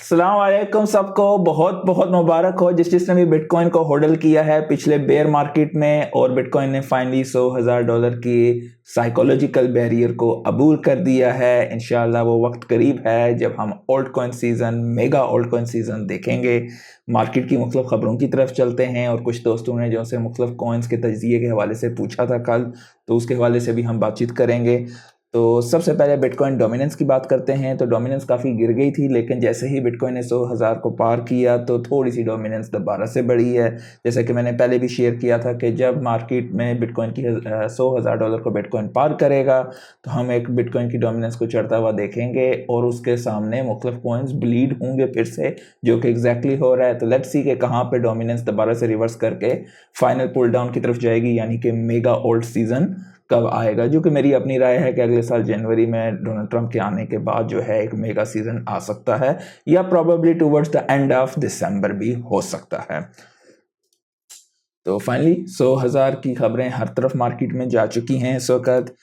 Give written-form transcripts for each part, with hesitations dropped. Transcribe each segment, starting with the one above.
अस्सलाम वालेकुम सबको, बहुत बहुत मुबारक हो जिसने भी बिटकॉइन को होल्ड किया है पिछले बेयर मार्केट में। और बिटकॉइन ने फाइनली $100,000 की साइकोलॉजिकल बैरियर को अबूल कर दिया है। इंशाल्लाह वो वक्त करीब है जब हम old coin season, mega old coin season देखेंगे। मार्केट की मुख्तलिफ ख़बरों की तरफ चलते हैं और कुछ दोस्तों ने जो से मुख्तलिफ कॉइन्स के तजिए के हवाले से पूछा था कल, तो उसके हवाले से भी हम बातचीत करेंगे। तो सबसे पहले बिटकॉइन डोमिनेंस की बात करते हैं। तो डोमिनेंस काफ़ी गिर गई थी, लेकिन जैसे ही बिटकॉइन ने 100,000 को पार किया तो थोड़ी सी डोमिनेंस दोबारा से बढ़ी है। जैसे कि मैंने पहले भी शेयर किया था कि जब मार्केट में बिटकॉइन की $100,000 को बिटकॉइन पार करेगा तो हम एक बिटकॉइन की डोमिनेंस को चढ़ता हुआ देखेंगे और उसके सामने मुख्तलिफ कॉइन्स ब्लीड होंगे फिर से, जो कि एग्जैक्टली हो रहा है। तो लेट्स सी कि कहाँ पर डोमिनेंस दोबारा से रिवर्स करके फाइनल पुल डाउन की तरफ जाएगी, यानी कि मेगा ओल्ड सीजन कब आएगा। जो कि मेरी अपनी राय है कि अगले साल जनवरी में डोनाल्ड ट्रंप के आने के बाद जो है एक मेगा सीजन आ सकता है, या probably towards the end of December भी हो सकता है। तो फाइनली 100,000 की खबरें हर तरफ मार्केट में जा चुकी हैं इस वक्त।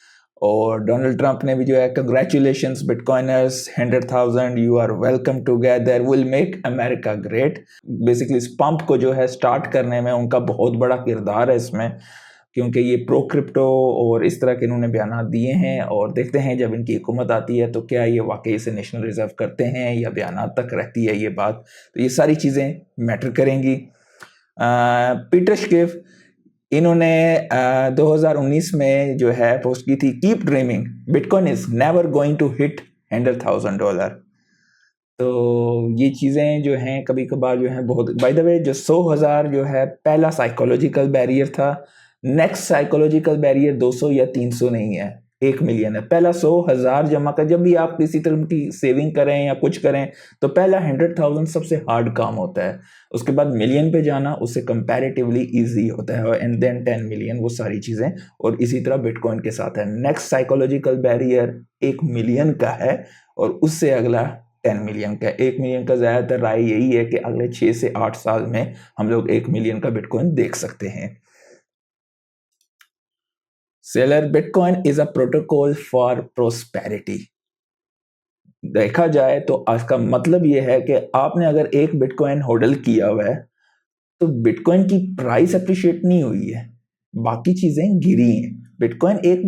और डोनाल्ड ट्रंप ने भी जो है congratulations bitcoiners, 100,000 you are welcome together, will make America great. Basically इस पंप को जो है स्टार्ट करने में उनका बहुत बड़ा किरदार है इसमें, क्योंकि ये प्रो क्रिप्टो और इस तरह के इन्होंने बयान दिए हैं। और देखते हैं जब इनकी हुकूमत आती है तो क्या ये वाकई से नेशनल रिजर्व करते हैं या बयान तक रहती है ये बात। तो ये सारी चीज़ें मैटर करेंगी। पीटर स्किफ, इन्होंने 2019 में जो है पोस्ट की थी, keep dreaming, bitcoin is never going to hit $100,000। तो ये चीज़ें जो हैं कभी कभार जो है बहुत, बाय द वे जो 100,000 जो है पहला साइकोलॉजिकल बैरियर था। नेक्स्ट साइकोलॉजिकल बैरियर 200 या 300 नहीं है, 1 मिलियन है। पहला 100,000 जमा कर, जब भी आप किसी तरह की सेविंग करें या कुछ करें तो पहला 100,000 सबसे हार्ड काम होता है। उसके बाद मिलियन पे जाना उससे कंपैरेटिवली इजी होता है, एंड देन 10 मिलियन, वो सारी चीज़ें। और इसी तरह बिटकॉइन के साथ है, नेक्स्ट साइकोलॉजिकल बैरियर 1 मिलियन का है और उससे अगला 10 मिलियन का। 1 मिलियन का ज़्यादातर राय यही है कि अगले 6 से 8 साल में हम लोग 1 मिलियन का बिटकॉइन देख सकते हैं। Seller, bitcoin is a protocol for prosperity. देखा जाए तो इसका मतलब यह है कि आपने अगर एक बिटकॉइन होल्ड किया हुआ है तो बिटकॉइन की प्राइस अप्रिशिएट नहीं हुई है, बाकी चीजें गिरी हैं। बिटकॉइन एक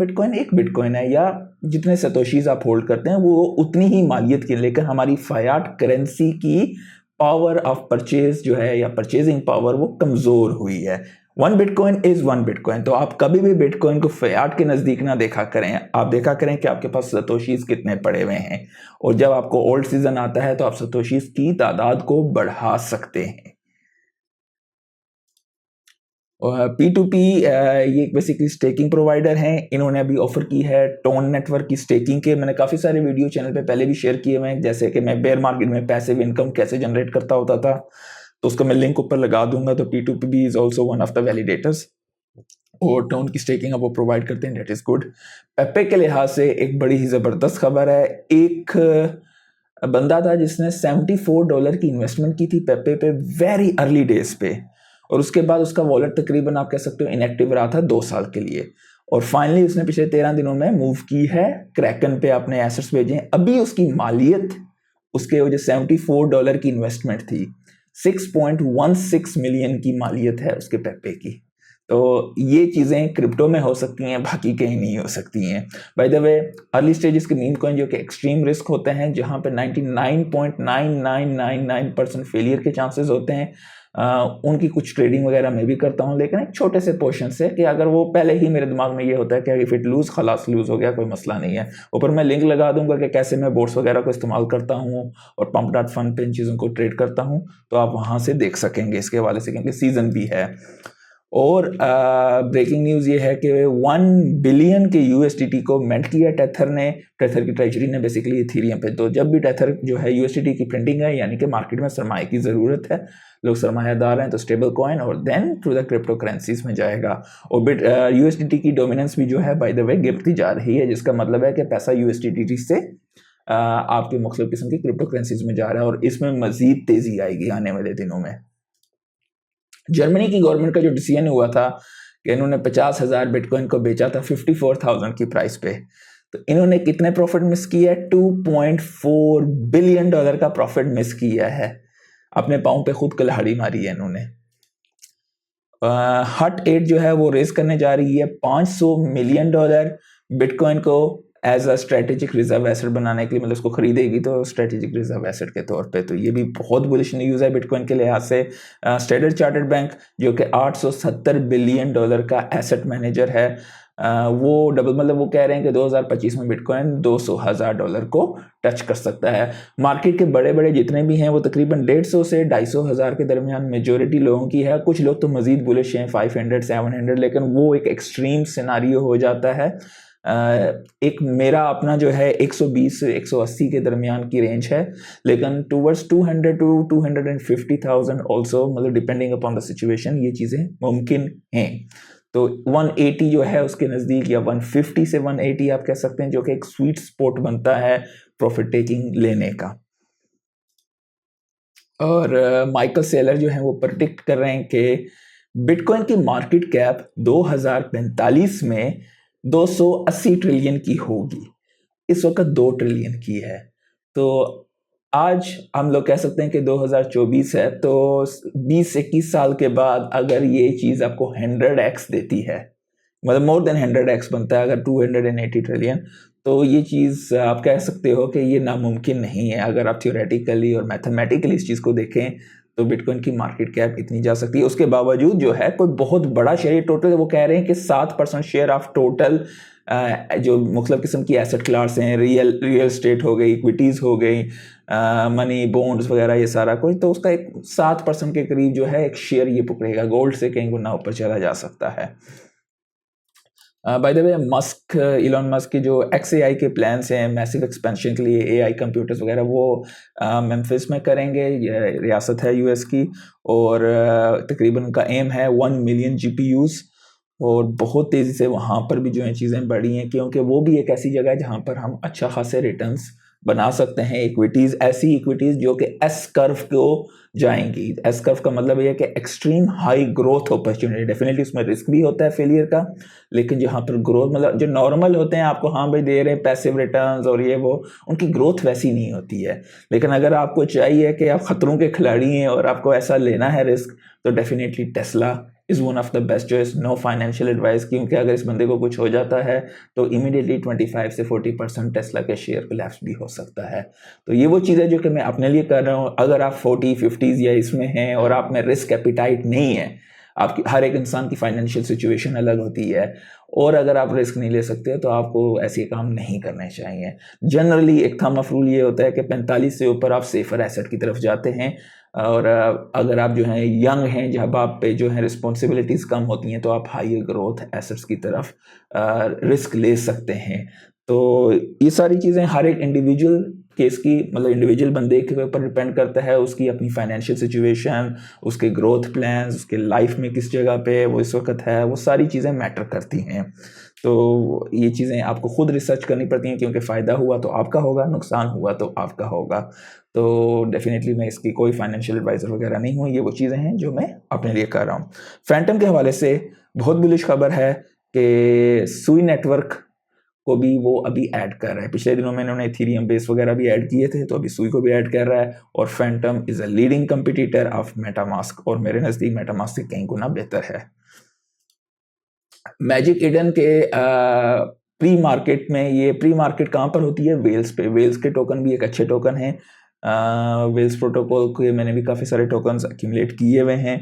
बिटकॉइन है, या जितने सतोशीज आप होल्ड करते हैं वो उतनी ही मालियत की, लेकिन हमारी फायाट करेंसी की पावर ऑफ परचेज जो है या परचेजिंग पावर वो कमजोर हुई है। 1 बिटकॉइन इज 1 बिटकॉइन। तो आप कभी भी बिटकॉइन को फायाट के नजदीक ना देखा करें, आप देखा करें कि आपके पास सतोशीज कितने पड़े हुए हैं। और जब आपको ओल्ड सीजन आता है तो आप सतोशीज की तादाद को बढ़ा सकते हैं। P2P ये बेसिकली स्टेकिंग प्रोवाइडर हैं। इन्होंने अभी ऑफर की है टोन नेटवर्क की स्टेकिंग के। मैंने काफ़ी सारे वीडियो चैनल पे पहले भी शेयर किए हुए हैं, जैसे कि मैं बेयर मार्केट में पैसिव इनकम कैसे जनरेट करता होता था, तो उसका मैं लिंक ऊपर लगा दूंगा। तो P2P भी is also one of the validators, और टोन की स्टेकिंग अब वो प्रोवाइड करते हैं, डेट इज गुड। पेपे के लिहाज से एक बड़ी ही ज़बरदस्त खबर है। एक बंदा था जिसने $74 की इन्वेस्टमेंट की थी पेपे पे वेरी अर्ली डेज पे, और उसके बाद उसका वॉलेट तकरीबन आप कह सकते हो इनएक्टिव रहा था 2 साल के लिए। और फाइनली उसने पिछले 13 दिनों में मूव की है क्रैकन पे, अपने एसेट्स भेजे हैं। अभी उसकी मालियत, उसके जो $74 की इन्वेस्टमेंट थी, 6.16 मिलियन की मालियत है उसके पेपे की। तो ये चीज़ें क्रिप्टो में हो सकती हैं, बाकी कहीं नहीं हो सकती हैं। By the way, early stages के मीम कॉइन जो कि एक्सट्रीम रिस्क होते हैं, जहाँ पे 99.9999% फेलियर के चांसेस होते हैं, उनकी कुछ ट्रेडिंग वगैरह मैं भी करता हूँ, लेकिन एक छोटे से पोर्शन से, कि अगर वो पहले ही मेरे दिमाग में ये होता है कि इफ इट लूज खलास लूज हो गया, कोई मसला नहीं है। ऊपर मैं लिंक लगा दूंगा कि कैसे मैं बोर्ड्स वगैरह को इस्तेमाल करता हूँ और pump.fund पे इन चीज़ों को ट्रेड करता हूँ, तो आप वहाँ से देख सकेंगे इसके हवाले से, क्योंकि सीजन भी है। और ब्रेकिंग न्यूज़ ये है कि 1 बिलियन के USDT को मेंट किया टेथर ने, टेथर की ट्रेजरी ने बेसिकली इथेरियम पे। तो जब भी टेथर जो है USDT की प्रिंटिंग है, यानी कि मार्केट में सरमाए की ज़रूरत है, लोग सरमायादार हैं, तो स्टेबल कॉइन और then through the crypto currencies में जाएगा। और USDT की डोमिनेंस भी जो है बाय द वे गिरती जा रही है, जिसका मतलब है कि पैसा USDT से आपके मुख्तलिफ किस्म की क्रिप्टो करेंसीज में जा रहा है, और इसमें मजीद तेज़ी आएगी आने वाले दिनों में। जर्मनी की गवर्नमेंट का जो डिसीजन हुआ था कि इन्होंने 50,000 बिटकॉइन को बेचा था 54,000 की प्राइस पे, तो इन्होंने कितने प्रॉफिट मिस किया है? $2.4 बिलियन का प्रॉफिट मिस किया है। अपने पाँव पे खुद कुल्हाड़ी मारी है इन्होंने। हट 8 जो है वो रेज करने जा रही है $500 मिलियन बिटकॉइन को as a strategic reserve asset बनाने के लिए, मतलब उसको खरीदेगी तो स्ट्रेटेजिक रिजर्व एसेट के तौर पे। तो ये भी बहुत बुलिश न्यूज़ है बिटकॉइन के लिहाज से। स्टैंडर्ड चार्टर्ड बैंक जो कि $870 बिलियन का एसेट मैनेजर है, वो मतलब वो कह रहे हैं कि 2025 में बिटकॉइन $200,000 को टच कर सकता है। मार्केट के बड़े बड़े जितने भी हैं वो तकरीबन 150 से 250 हज़ार के दरमियान मेजोरिटी लोगों की है। कुछ लोग तो मजीद बुलिश हैं 500 700, लेकिन वो एक एक्सट्रीम सिनारियो हो जाता है। एक मेरा अपना जो है 120 से 180 के दरमियान की रेंज है, लेकिन टूवर्ड्स 200 to 250,000 ऑल्सो, मतलब डिपेंडिंग अपॉन द सिचुएशन ये चीज़ें मुमकिन हैं। तो 180 जो है उसके नज़दीक, या 150 से 180 आप कह सकते हैं, जो कि एक स्वीट स्पॉट बनता है प्रॉफिट टेकिंग लेने का। और माइकल सेलर जो है वो प्रेडिक्ट कर रहे हैं कि बिटकॉइन की मार्केट कैप 2045 में 280 ट्रिलियन की होगी। इस वक्त 2 ट्रिलियन की है। तो आज हम लोग कह सकते हैं कि 2024 है, तो 20-21 साल के बाद अगर ये चीज़ आपको 100x देती है, मतलब मोर देन 100x बनता है अगर 280 ट्रिलियन, तो ये चीज़ आप कह सकते हो कि ये नामुमकिन नहीं है। अगर आप थियोरेटिकली और मैथमेटिकली इस चीज़ को देखें तो बिटकॉइन की मार्केट कैप इतनी जा सकती है। उसके बावजूद जो है कोई बहुत बड़ा शेयर, टोटल वो कह रहे हैं कि 7% शेयर ऑफ टोटल जो मुख्तलिफ किस्म की एसेट क्लास हैं, रियल स्टेट हो गई, इक्विटीज़ हो गई, मनी बॉन्ड्स वगैरह, ये सारा कुछ, तो उसका एक 7% के करीब जो है एक शेयर ये पकड़ेगा। गोल्ड से कहीं गुना ऊपर चला जा सकता है। By the way Elon Musk की जो XAI के प्लान्स हैं मैसिव एक्सपेंशन के लिए, AI कंप्यूटर्स वगैरह, वो मेम्फिस में करेंगे। ये रियासत है US की, और तकरीबन उनका एम है 1 मिलियन GPUs, और बहुत तेज़ी से वहाँ पर भी जो है चीज़ें बढ़ी हैं, क्योंकि वो भी एक ऐसी जगह है जहाँ पर हम अच्छा खासे रिटर्न्स बना सकते हैं। इक्विटीज़, ऐसी इक्विटीज़ जो कि एस कर्व को जाएंगी। एस कर्व का मतलब ये है कि extreme high growth opportunity. Definitely उसमें रिस्क भी होता है फेलियर का, लेकिन जहाँ पर ग्रोथ, मतलब जो नॉर्मल होते हैं आपको, हाँ भाई दे रहे हैं पैसिव रिटर्न्स और ये वो, उनकी ग्रोथ वैसी नहीं होती है। लेकिन अगर आपको चाहिए कि आप खतरों के खिलाड़ी हैं और आपको ऐसा लेना है रिस्क, तो definitely Tesla is one of the best choice. No financial advice, क्योंकि अगर इस बंदे को कुछ हो जाता है तो इमीडिएटली 25 से 40% टेस्ला के शेयर कोलैप्स भी हो सकता है। तो ये वो चीज़ है जो कि मैं अपने लिए कर रहा हूँ। अगर आप 40-50s या इसमें हैं और आप में रिस्क एपिटाइट नहीं है, आपकी हर एक इंसान की फाइनेंशियल सिचुएशन अलग होती है, और अगर आप रिस्क नहीं ले सकते तो आपको ऐसे काम नहीं करने चाहिए। जनरली एक थंब ऑफ रूल ये होता है कि 45 से ऊपर आप सेफर एसेट की तरफ जाते हैं, और अगर आप जो हैं यंग हैं, जब आप पे जो है रिस्पॉन्सिबिलिटीज़ कम होती हैं, तो आप हाई ग्रोथ एसेट्स की तरफ रिस्क ले सकते हैं। तो ये सारी चीज़ें हर एक इंडिविजुअल केस की, मतलब इंडिविजुअल बंदे के ऊपर डिपेंड करता है, उसकी अपनी फाइनेंशियल सिचुएशन, उसके ग्रोथ प्लान्स, उसके लाइफ में किस जगह पे वो इस वक्त है, वो सारी चीज़ें मैटर करती हैं। तो ये चीज़ें आपको खुद रिसर्च करनी पड़ती हैं, क्योंकि फ़ायदा हुआ तो आपका होगा, नुकसान हुआ तो आपका होगा। तो डेफिनेटली मैं इसकी कोई फाइनेंशियल एडवाइज़र वगैरह नहीं हूँ, ये वो चीज़ें हैं जो मैं अपने लिए कर रहा हूँ। फैंटम के हवाले से बहुत बुलिश खबर है कि सुई नेटवर्क को भी वो अभी ऐड कर रहा है। पिछले दिनों में इन्होंने इथेरियम बेस वगैरह भी ऐड किए थे, तो अभी सुई को भी ऐड कर रहा है। और Phantom is a leading competitor of MetaMask, और मेरे नज़दीक मेटामास्क से कई गुना बेहतर है। मैजिक ईडन के प्री मार्केट में, ये प्री मार्केट कहाँ पर होती है? वेल्स पे। वेल्स के टोकन भी एक अच्छे टोकन हैं। वेल्स प्रोटोकॉल के मैंने भी काफ़ी सारे टोकन्स एक्यूमुलेट किए हुए हैं,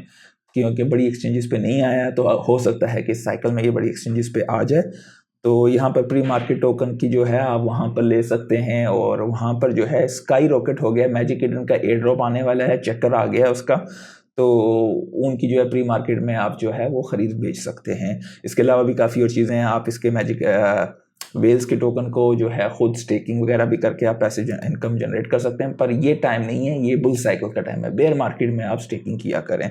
क्योंकि बड़ी एक्सचेंजेस पे नहीं आया, तो हो सकता है कि इस साइकिल में ये बड़ी एक्सचेंजेस पे आ जाए। तो यहाँ पर प्री मार्केट टोकन की जो है आप वहाँ पर ले सकते हैं, और वहाँ पर जो है स्काई रॉकेट हो गया, मैजिक ईडन का एयर ड्रॉप आने वाला है, चक्कर आ गया उसका, तो उनकी जो है प्री मार्केट में आप जो है वो ख़रीद बेच सकते हैं। इसके अलावा भी काफ़ी और चीज़ें हैं। आप इसके मैजिक वेल्स के टोकन को जो है खुद स्टेकिंग वगैरह भी करके आप पैसे इनकम जनरेट कर सकते हैं, पर ये टाइम नहीं है, ये बुल साइकिल का टाइम है। बेयर मार्केट में आप स्टेकिंग किया करें।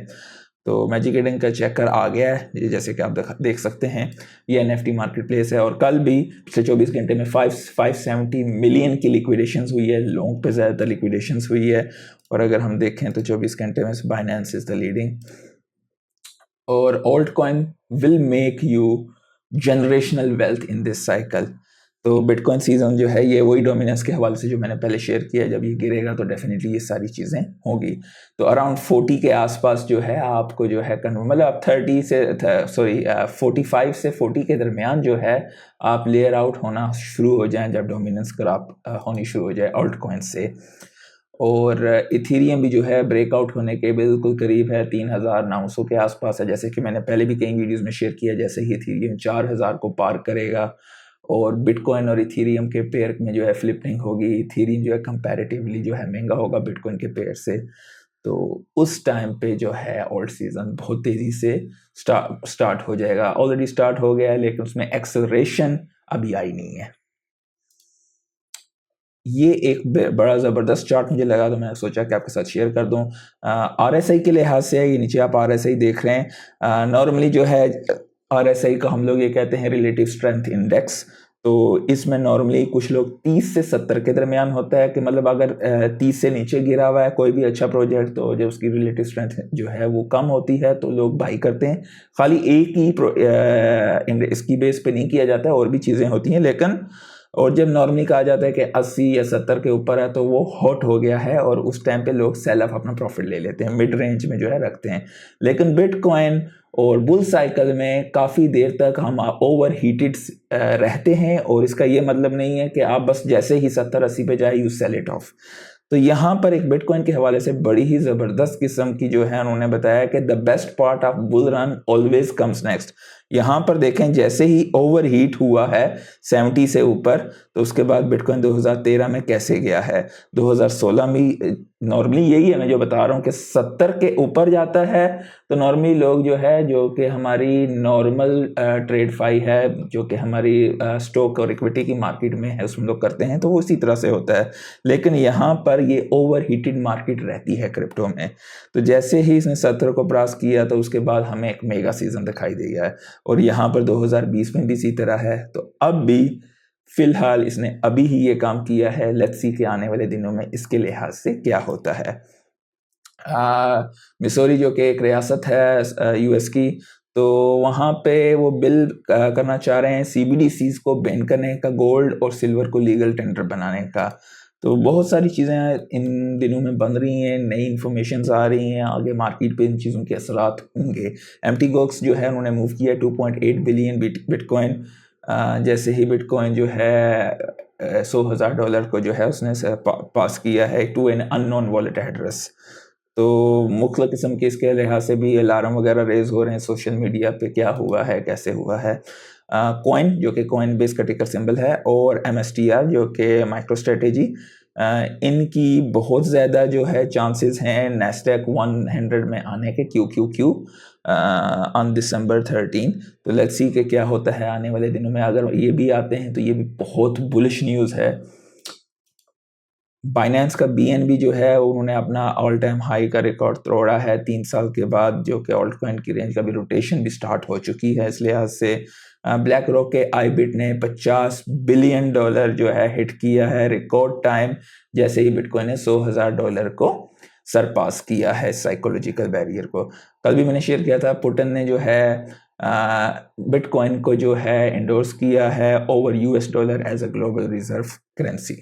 तो मैजिक ईडन का चेकर आ गया है, जैसे कि आप देख सकते हैं। ये NFT मार्केट प्लेस है, और कल भी पिछले 24 घंटे में 570 मिलियन की लिक्विडेशंस हुई है। लॉन्ग पे ज़्यादातर लिक्विडेशंस हुई है, और अगर हम देखें तो 24 घंटे में बाइनेंस इज़ द लीडिंग। और alt coin will make you generational wealth in this cycle. तो बिटकॉइन सीजन जो है ये वही डोमिनेंस के हवाले से जो मैंने पहले शेयर किया, जब ये गिरेगा तो डेफिनेटली ये सारी चीज़ें होंगी। तो अराउंड 40 के आसपास जो है आपको जो है मतलब आप 30 से 45 से 40 के दरमियान जो है आप लेयर आउट होना शुरू हो जाएं जब डोमिनेंस ग्राफ होनी शुरू हो जाए ऑल्ट कॉइन से। और इथीरियम भी जो है ब्रेकआउट होने के बिल्कुल करीब है, 3900 के आसपास है, जैसे कि मैंने पहले भी कई वीडियोस में शेयर किया। जैसे ही इथीरियम 4000 को पार करेगा और बिटकॉइन और इथीरियम के पेयर में जो है फ्लिपिंग होगी, इथीरियम जो है कंपैरेटिवली जो है महंगा होगा बिटकॉइन के पेयर से, तो उस टाइम पे जो है ऑल्ट सीजन बहुत तेज़ी से स्टार्ट हो जाएगा। ऑलरेडी स्टार्ट हो गया है लेकिन उसमें एक्सेलरेशन अभी आई नहीं है। ये एक बड़ा ज़बरदस्त चार्ट मुझे लगा तो मैंने सोचा कि आपके साथ शेयर कर दूं। RSI के लिहाज से ये नीचे आप RSI देख रहे हैं। नॉर्मली जो है RSI का हम लोग ये कहते हैं रिलेटिव स्ट्रेंथ इंडेक्स। तो इसमें नॉर्मली कुछ लोग 30 से 70 के दरमियान होता है कि मतलब अगर 30 से नीचे गिरा हुआ है कोई भी अच्छा प्रोजेक्ट तो जब उसकी रिलेटिव स्ट्रेंथ जो है वो कम होती है तो लोग बाई करते हैं। खाली एक ही इसकी बेस पे नहीं किया जाता है, और भी चीज़ें होती हैं, लेकिन और जब नॉर्मली कहा जाता है कि 80 या 70 के ऊपर है तो वो हॉट हो गया है और उस टाइम पे लोग सेल ऑफ अपना प्रॉफिट ले लेते हैं, मिड रेंज में जो है रखते हैं। लेकिन बिटकॉइन और बुल साइकिल में काफ़ी देर तक हम ओवर हीटेड रहते हैं, और इसका ये मतलब नहीं है कि आप बस जैसे ही 70-80 पे जाए यू सेल इट ऑफ। तो यहाँ पर एक बिटकॉइन के हवाले से बड़ी ही ज़बरदस्त किस्म की जो है उन्होंने बताया कि the best part of bull run always comes next. यहाँ पर देखें जैसे ही ओवर हीट हुआ है 70 से ऊपर, तो उसके बाद बिटकॉइन 2013 में कैसे गया है, 2016 में नॉर्मली यही है मैं जो बता रहा हूँ कि 70 के ऊपर जाता है तो नॉर्मली लोग जो है जो कि हमारी नॉर्मल ट्रेड फाई है जो कि हमारी स्टॉक और इक्विटी की मार्केट में है उसमें लोग करते हैं, तो वो इसी तरह से होता है। लेकिन यहाँ पर ये ओवर हीटेड मार्केट रहती है क्रिप्टो में। तो जैसे ही इसने 70 को क्रॉस किया तो उसके बाद हमें एक मेगा सीजन दिखाई दिया है, और यहाँ पर 2020 में भी इसी तरह है। तो अब भी फिलहाल इसने अभी ही ये काम किया है, लेट्स सी के आने वाले दिनों में इसके लिहाज से क्या होता है। मिसौरी जो कि एक रियासत है यूएस की, तो वहाँ पे वो बिल करना चाह रहे हैं CBDCs को बैन करने का, गोल्ड और सिल्वर को लीगल टेंडर बनाने का। तो बहुत सारी चीज़ें इन दिनों में बन रही हैं, नई इन्फॉर्मेशंस आ रही हैं, आगे मार्केट पे इन चीज़ों के असरात होंगे। एम्प्टी गोक्स जो है उन्होंने मूव किया 2.8 बिलियन बिटकॉइन। जैसे ही बिटकॉइन जो है $100,000 को जो है उसने पास किया है to an unknown wallet address. तो मुख्तलिफ किस्म के इसके लिहाज से भी अलार्म वगैरह रेज हो रहे हैं सोशल मीडिया पे, क्या हुआ है कैसे हुआ है। कॉइन जो कि कॉइन बेस का टिकर सिंबल है, और MSTR जो कि माइक्रो स्ट्रेटेजी, इनकी बहुत ज़्यादा जो है चांसेस हैं नैस्डैक 100 में आने के, QQQ ऑन December 13। तो लेट्स सी कि क्या होता है आने वाले दिनों में। अगर ये भी आते हैं तो ये भी बहुत बुलिश न्यूज़ है। बाइनेंस का BNB जो है उन्होंने अपना ऑल टाइम हाई का रिकॉर्ड तोड़ा है 3 साल के बाद, जो कि ऑल्ट कॉइन की रेंज का भी रोटेशन भी स्टार्ट हो चुकी है। इस लिहाज से ब्लैक रॉक के आईबिट ने $50 बिलियन जो है हिट किया है रिकॉर्ड टाइम, जैसे ही बिटकॉइन ने $100,000 को सरपास किया है साइकोलॉजिकल बैरियर को। कल भी मैंने शेयर किया था, पुटिन ने जो है बिटकॉइन को जो है इंडोर्स किया है over $US as a global reserve currency.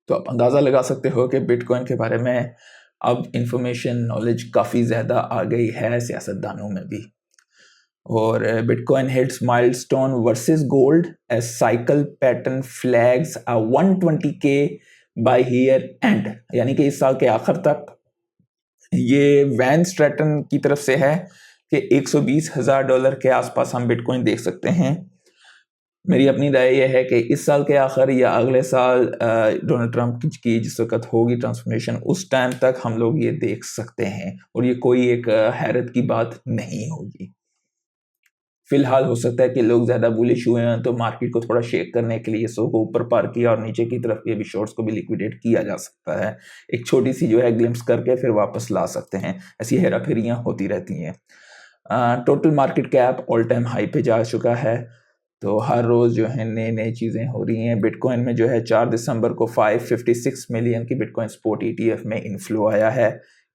तो आप अंदाज़ा लगा सकते हो कि बिटकॉइन के बारे में अब इंफॉर्मेशन नॉलेज काफ़ी ज़्यादा आ गई है सियासतदानों में भी। और bitcoin hits milestone versus gold as cycle pattern flags 120K by year end, यानी कि इस साल के आखिर तक ये वैन स्ट्रैटन की तरफ से है कि $120,000 के आसपास हम बिटकॉइन देख सकते हैं। मेरी अपनी राय यह है कि इस साल के आखिर या अगले साल डोनाल्ड ट्रंप की जिस वक्त होगी ट्रांसफॉर्मेशन, उस टाइम तक हम लोग ये देख सकते हैं, और ये कोई एक हैरत की बात नहीं होगी। फिलहाल हो सकता है कि लोग ज़्यादा बुलिश हुए हैं तो मार्केट को थोड़ा शेक करने के लिए सो को ऊपर पार किया, और नीचे की तरफ ये भी शॉर्ट्स को भी लिक्विडेट किया जा सकता है। एक छोटी सी जो है ग्लिम्स करके फिर वापस ला सकते हैं। ऐसी हेरा फेरियाँ होती रहती हैं। Total market cap all time high पे जा चुका है। तो हर रोज़ जो है नई नई चीज़ें हो रही हैं। बिटकॉइन में जो है 4 दिसंबर को 556 मिलियन की बिटकॉइन स्पॉट ETF में इनफ्लो आया है।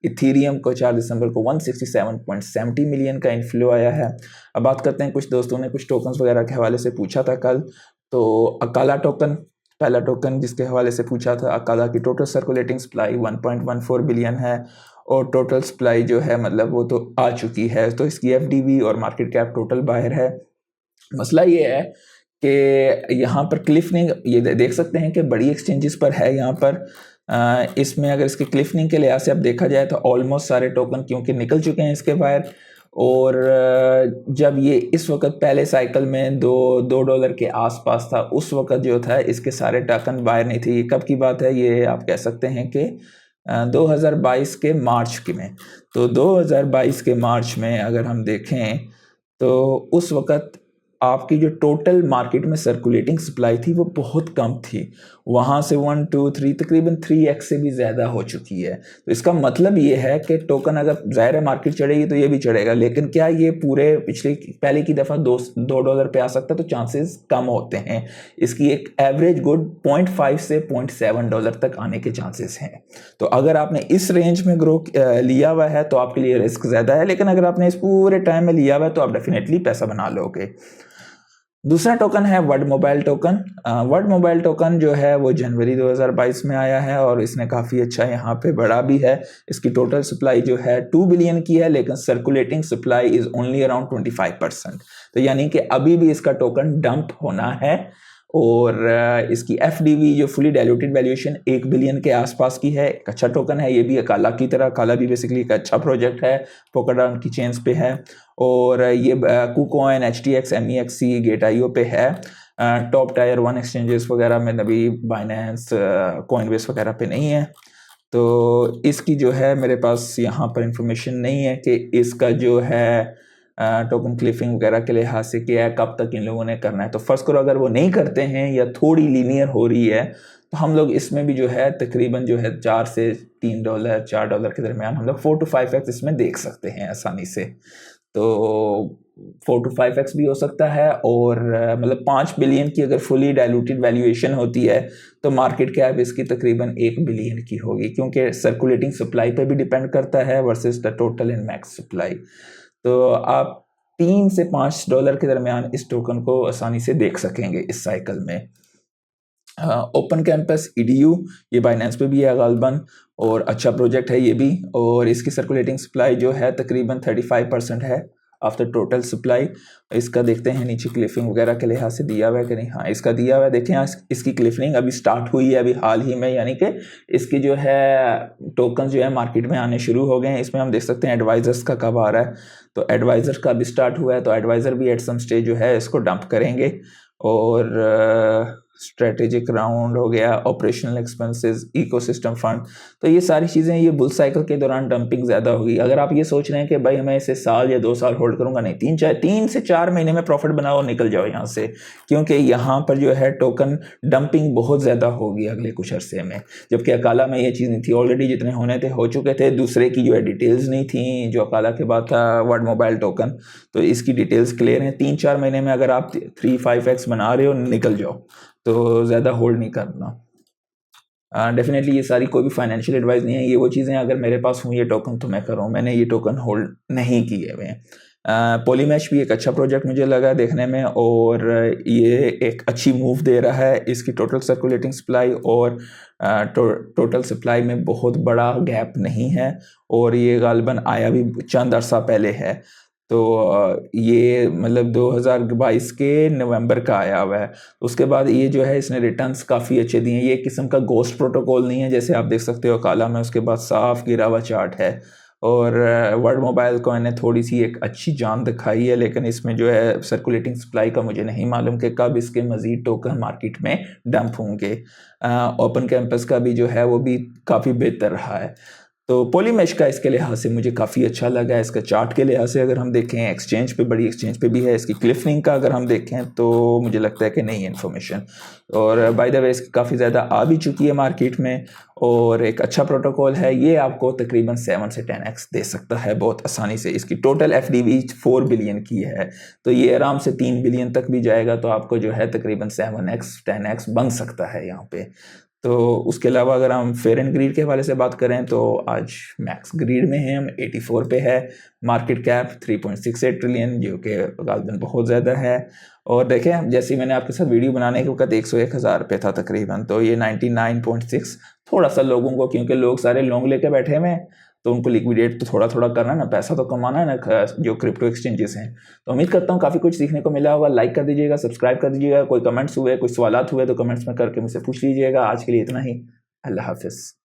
इथीरियम को 4 दिसंबर को 167.70 मिलियन का इनफ्लो आया है। अब बात करते हैं, कुछ दोस्तों ने कुछ टोकन्स वगैरह के हवाले से पूछा था कल, तो अकाला टोकन, पहला टोकन जिसके हवाले से पूछा था, अकाला की टोटल सर्कुलेटिंग सप्लाई 1.14 बिलियन है और टोटल सप्लाई जो है मतलब वो तो आ चुकी है, तो इसकी एफडीवी और मार्केट कैप टोटल बाहर है। मसला ये है कि यहाँ पर क्लिफनिंग ये देख सकते हैं कि बड़ी एक्सचेंजेस पर है यहाँ पर। इसमें अगर इसके क्लिफनिंग के लिहाज से अब देखा जाए तो ऑलमोस्ट सारे टोकन क्योंकि निकल चुके हैं इसके बाहर, और जब ये इस वक्त पहले साइकिल में दो डॉलर के आसपास था, उस वक्त जो था इसके सारे टोकन बाहर नहीं थे। ये कब की बात है, ये आप कह सकते हैं कि 2022 के मार्च की में। तो 2022 के मार्च में अगर हम देखें तो उस वक्त आपकी जो टोटल मार्केट में सर्कुलेटिंग सप्लाई थी वो बहुत कम थी, वहाँ से 1 2 3 तकरीबन 3x से भी ज़्यादा हो चुकी है। तो इसका मतलब ये है कि टोकन अगर ज़ाहिर है मार्केट चढ़ेगी तो ये भी चढ़ेगा, लेकिन क्या ये पूरे पहले की दफ़ा दो डॉलर पे आ सकता है, तो चांसेस कम होते हैं। इसकी एक एवरेज गुड 0.5 से 0.7 डॉलर तक आने के चांसेस हैं। तो अगर आपने इस रेंज में ग्रो लिया हुआ है तो आपके लिए रिस्क ज़्यादा है, लेकिन अगर आपने इस पूरे टाइम में लिया हुआ है तो आप डेफिनेटली पैसा बना लोगे। दूसरा टोकन है word mobile token. Word mobile token जो है वो जनवरी 2022 में आया है और इसने काफ़ी अच्छा यहाँ पे बढ़ा भी है। इसकी टोटल सप्लाई जो है 2 बिलियन की है, लेकिन circulating supply is only around 25%। तो यानी कि अभी भी इसका टोकन डंप होना है। और इसकी एफडीवी जो फुली डाइल्यूटेड वैल्यूएशन 1 बिलियन के आसपास की है। एक अच्छा टोकन है ये भी, अकाला की तरह। अकाला भी बेसिकली एक अच्छा प्रोजेक्ट है, पोकाडॉन की चेन्स पे है। और ये कुकॉइन, HTX, MEXC, गेट.io पे है। टॉप टायर 1 एक्सचेंजेस वगैरह में अभी बाइनेंस, कॉइनबेस वगैरह पे नहीं है। तो इसकी जो है मेरे पास यहाँ पर इंफॉर्मेशन नहीं है कि इसका जो है टोकन क्लिफिंग वगैरह के लिहाज से क्या है, कब तक इन लोगों ने करना है। तो फर्स्ट करो अगर वो नहीं करते हैं या थोड़ी लीनियर हो रही है तो हम लोग इसमें भी जो है तकरीबन जो है 4 से 3 डॉलर 4 डॉलर के दरमियान हम लोग 4 to 5x इसमें देख सकते हैं आसानी से। तो 4 to 5x भी हो सकता है। और मतलब 5 बिलियन की अगर फुली डाइल्यूटेड वैल्यूएशन होती है तो मार्केट कैप इसकी तकरीबन 1 बिलियन की होगी, क्योंकि सर्कुलेटिंग सप्लाई पे भी डिपेंड करता है versus the total and max supply. तो आप 3 से 5 डॉलर के दरमियान इस टोकन को आसानी से देख सकेंगे इस साइकिल में। ओपन कैंपस EDU ये बाइनेंस पे भी है गालबन, और अच्छा प्रोजेक्ट है ये भी। और इसकी सर्कुलेटिंग सप्लाई जो है तकरीबन 35% है आफ्टर टोटल सप्लाई। इसका देखते हैं नीचे क्लिफिंग वगैरह के लिहाज से दिया हुआ है कि नहीं। हाँ, इसका दिया हुआ है, देखें यहाँ इसकी क्लिफिंग अभी स्टार्ट हुई है अभी हाल ही में, यानी कि इसकी जो है टोकन जो है मार्केट में आने शुरू हो गए हैं। इसमें हम देख सकते हैं एडवाइजर्स का कब आ रहा है, तो एडवाइजर का भी स्टार्ट हुआ है। तो एडवाइजर भी एट सम स्टेज जो है इसको डंप करेंगे। और स्ट्रेटेजिक राउंड हो गया, ऑपरेशनल एक्सपेंसेस, इकोसिस्टम फंड, तो ये सारी चीज़ें ये बुल साइकिल के दौरान डंपिंग ज़्यादा होगी। अगर आप ये सोच रहे हैं कि भाई हमें इसे साल या 2 साल होल्ड करूंगा, नहीं, 3 से 4 महीने में प्रॉफिट बनाओ और निकल जाओ यहाँ से, क्योंकि यहाँ पर जो है टोकन डंपिंग बहुत ज़्यादा होगी अगले कुछ अरसे में। जबकि अकाला में ये चीज़ नहीं थी, ऑलरेडी जितने होने थे हो चुके थे। दूसरे की जो है डिटेल्स नहीं थी जो अकाला के बाद था वर्ड मोबाइल टोकन, तो इसकी डिटेल्स क्लियर हैं। 3-4 महीने में अगर आप 3-5x बना रहे हो निकल जाओ, तो ज़्यादा होल्ड नहीं करना। डेफिनेटली ये सारी कोई भी फाइनेंशियल एडवाइस नहीं है, ये वो चीज़ें अगर मेरे पास हूँ ये टोकन तो मैं करूँ, मैंने ये टोकन होल्ड नहीं किए हुए हैं। पॉलीमैश भी एक अच्छा प्रोजेक्ट मुझे लगा देखने में, और ये एक अच्छी मूव दे रहा है। इसकी टोटल सर्कुलेटिंग सप्लाई और टोटल सप्लाई में बहुत बड़ा गैप नहीं है, और ये गालिबन आया भी चंद अरसा पहले है। तो ये मतलब 2022 के नवंबर का आया हुआ है। उसके बाद ये जो है इसने रिटर्न्स काफ़ी अच्छे दिए हैं। ये एक किस्म का गोस्ट प्रोटोकॉल नहीं है जैसे आप देख सकते हो काला में, उसके बाद साफ गिरा हुआ चार्ट है। और वर्ड मोबाइल कॉइन ने थोड़ी सी एक अच्छी जान दिखाई है, लेकिन इसमें जो है सर्कुलेटिंग सप्लाई का मुझे नहीं मालूम कि कब इसके मज़ीद टोकन मार्केट में डंप होंगे। ओपन कैंपस का भी जो है वो भी काफ़ी बेहतर रहा है। तो पॉलीमेश का इसके लिहाज से मुझे काफ़ी अच्छा लगा है। इसका चार्ट के लिहाज से अगर हम देखें, एक्सचेंज पे, बड़ी एक्सचेंज पे भी है। इसकी क्लिफिंग का अगर हम देखें तो मुझे लगता है कि नहीं है इन्फॉर्मेशन। और बाय द वे इसकी काफ़ी ज़्यादा आ भी चुकी है मार्केट में, और एक अच्छा प्रोटोकॉल है। ये आपको तकरीबन 7 से 10x दे सकता है बहुत आसानी से। इसकी टोटल एफडीवी 4 बिलियन की है, तो ये आराम से 3 बिलियन तक भी जाएगा, तो आपको जो है तकरीबन 7x 10x बन सकता है यहाँ पे। तो उसके अलावा अगर हम फेयर एंड ग्रीड के हवाले से बात करें तो आज मैक्स ग्रीड में हैं हम 84 पे है, मार्केट कैप 3.68 ट्रिलियन जो कि गालबन बहुत ज़्यादा है। और देखें जैसे ही मैंने आपके साथ वीडियो बनाने के वक्त 101,000 पे था तकरीबन, तो ये 99.6 थोड़ा सा लोगों को, क्योंकि लोग सारे लॉन्ग लेके बैठे हुए हैं तो उनको लिक्विडेट तो थोड़ा थोड़ा करना है ना, पैसा तो कमाना है ना जो क्रिप्टो एक्सचेंजेस हैं। तो उम्मीद करता हूँ काफ़ी कुछ सीखने को मिला होगा। लाइक कर दीजिएगा, सब्सक्राइब कर दीजिएगा, कोई कमेंट्स हुए कोई सवाल हुए तो कमेंट्स में करके मुझसे पूछ लीजिएगा। आज के लिए इतना ही, अल्लाह हाफिज़।